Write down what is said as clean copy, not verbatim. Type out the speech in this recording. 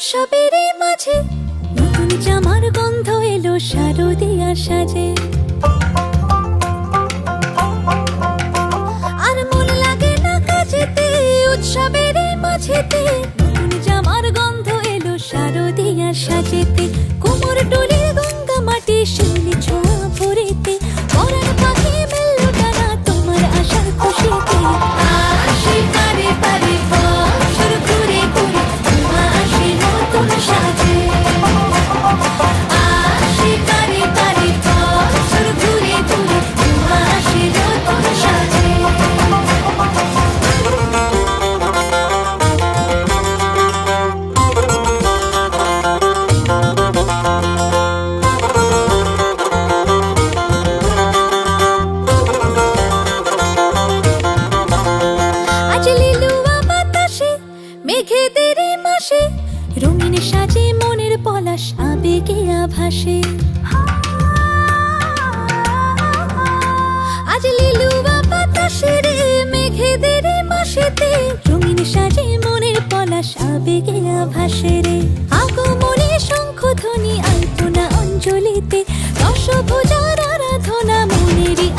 উৎসবের মাঝে নতুন জামার গন্ধ এলো শারদিয়ার সাজে। আর মন লাগে না কাজেতে, উৎসবের মাঝেতে নতুন জামার গন্ধ এলো শারদিয়ার সাজেতে। কোমর ডোলে গঙ্গা মাটি শিউলি ছোঁয়া ভরিতে, পরাণ পাখি মেললো ডানা তোমার আশার খুশিতে। আসে পারে পারে বছর ঘুরে ঘুরে তোমা আসে নতুন সাজে। আসে পারে পারে বছর ঘুরে ঘুরে তোমা আসে নতুন সাজে। আজ লিলুয়া বাতাসে মেঘেদের মাসে রঙিন সাজে মনের পলাশ আবেগে আভাসে। আজ লিলুয়া বাতাসে রে মেঘেদের মাসেতে রঙিন সাজে মনের পলাশ আবেগে আভাসে রে। আগমনে শঙ্খধ্বনি আলপনা অঞ্জলিতে দশভুজার আরাধনা মনেরই